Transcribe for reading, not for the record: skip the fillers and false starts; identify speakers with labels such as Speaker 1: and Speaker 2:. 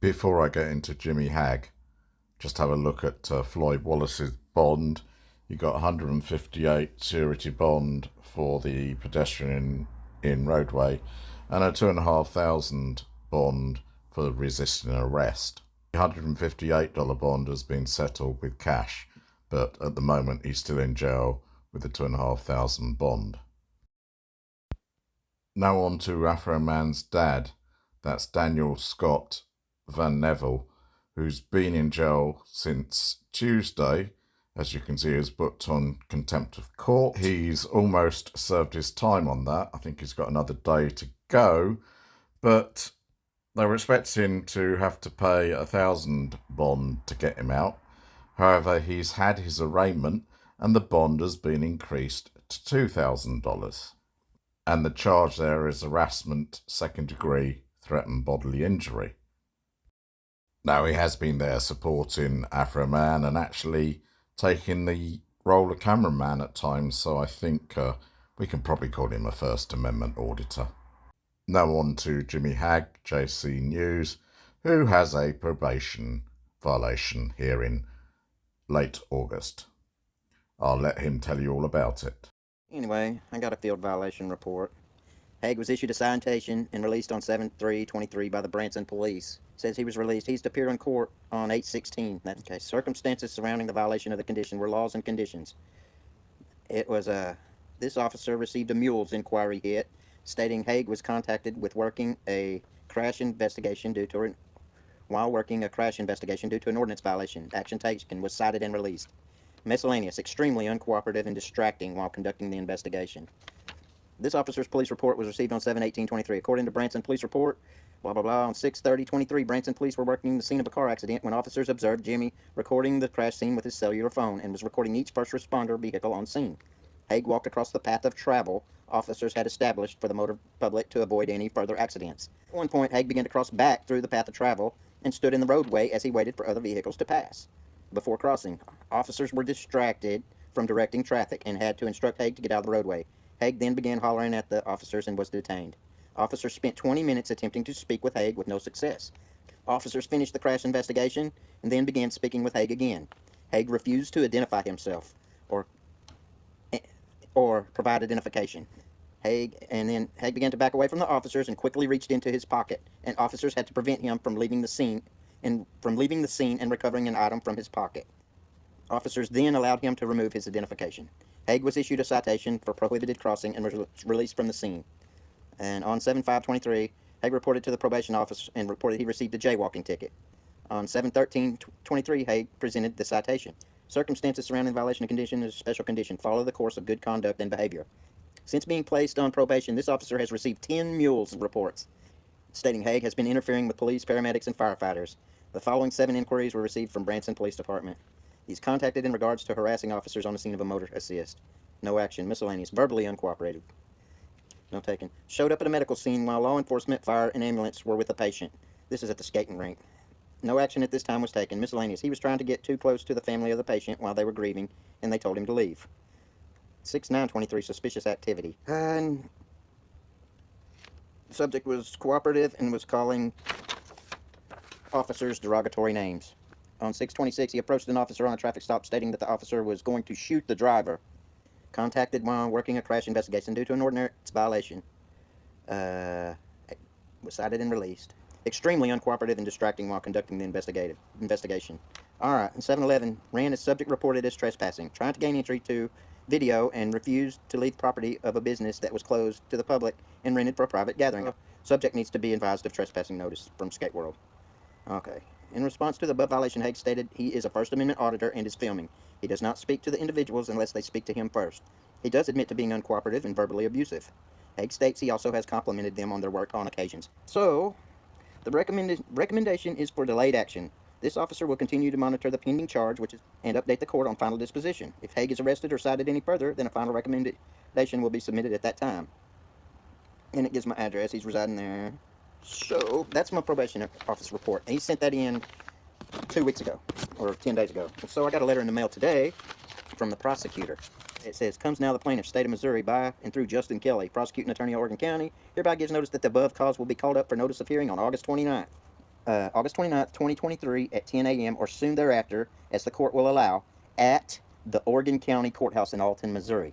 Speaker 1: Before I get into Jimmy Hagg, just have a look at Floyd Wallace's bond. He got 158 surety bond for the pedestrian in roadway and a $2,500 bond for resisting arrest. The $158 bond has been settled with cash, but at the moment he's still in jail with the $2,500 bond. Now on to Afro Man's dad. That's Daniel Scott Van Neville, who's been in jail since Tuesday. As you can see, is booked on contempt of court. He's almost served his time on that. I think he's got another day to go, but they were expecting to have to pay $1,000 bond to get him out. However, he's had his arraignment and the bond has been increased to $2,000. And the charge there is harassment, second degree, threatened bodily injury. Now, he has been there supporting Afro Man and actually taking the role of cameraman at times, so I think we can probably call him a First Amendment auditor. Now on to Jimmy Hagg, JC News, who has a probation violation here in late August. I'll let him tell you all about it.
Speaker 2: Anyway, I got a field violation report. Hagg was issued a citation and released on 7/3/23 by the Branson police. Says he was released. He's to appear in court on 8/16. That's okay. Circumstances surrounding the violation of the condition were laws and conditions. It was this officer received a mules inquiry hit stating Hagg was contacted with working a crash investigation due to an ordinance violation. Action taken was cited and released. Miscellaneous, extremely uncooperative and distracting while conducting the investigation. This officer's police report was received on 7/18/23. According to Branson Police Report, blah, blah, blah, on 6/30/23, Branson police were working the scene of a car accident when officers observed Jimmy recording the crash scene with his cellular phone and was recording each first responder vehicle on scene. Hagg walked across the path of travel officers had established for the motor public to avoid any further accidents. At one point, Hagg began to cross back through the path of travel and stood in the roadway as he waited for other vehicles to pass. Before crossing, officers were distracted from directing traffic and had to instruct Hagg to get out of the roadway. Hagg then began hollering at the officers and was detained. Officers spent 20 minutes attempting to speak with Hagg with no success. Officers finished the crash investigation and then began speaking with Hagg again. Hagg refused to identify himself or provide identification. Hagg began to back away from the officers and quickly reached into his pocket, and officers had to prevent him from leaving the scene and recovering an item from his pocket. Officers then allowed him to remove his identification. Hagg was issued a citation for prohibited crossing and was released from the scene. And on 7/5/23, Hagg reported to the probation office and reported he received a jaywalking ticket. On 7/13/23, Hagg presented the citation. Circumstances surrounding the violation of condition is a special condition. Follow the course of good conduct and behavior. Since being placed on probation, this officer has received 10 mules reports, stating Hagg has been interfering with police, paramedics, and firefighters. The following 7 inquiries were received from Branson Police Department. He's contacted in regards to harassing officers on the scene of a motor assist. No action. Miscellaneous. Verbally uncooperative. No taken. Showed up at a medical scene while law enforcement, fire, and ambulance were with a patient. This is at the skating rink. No action at this time was taken. Miscellaneous. He was trying to get too close to the family of the patient while they were grieving, and they told him to leave. 6/9/23. Suspicious activity. And the subject was cooperative and was calling officers derogatory names. On 6/26, he approached an officer on a traffic stop stating that the officer was going to shoot the driver. Contacted while working a crash investigation due to an ordinance violation. Was cited and released. Extremely uncooperative and distracting while conducting the investigation. Alright, and 7/11, ran as subject reported as trespassing, trying to gain entry to video and refused to leave property of a business that was closed to the public and rented for a private gathering. Subject needs to be advised of trespassing notice from Skate World. Okay. In response to the above violation, Hagg stated he is a First Amendment auditor and is filming. He does not speak to the individuals unless they speak to him first. He does admit to being uncooperative and verbally abusive. Hagg states he also has complimented them on their work on occasions. So, the recommendation is for delayed action. This officer will continue to monitor the pending charge and update the court on final disposition. If Hagg is arrested or cited any further, then a final recommendation will be submitted at that time. And it gives my address. He's residing there. So, that's my probation office report. He sent that in 2 weeks ago, or 10 days ago. So I got a letter in the mail today from the prosecutor. It says, comes now the plaintiff, state of Missouri, by and through Justin Kelly, prosecuting attorney of Oregon County, hereby gives notice that the above cause will be called up for notice of hearing on August 29th. August 29th, 2023 at 10 a.m. or soon thereafter, as the court will allow, at the Oregon County Courthouse in Alton, Missouri.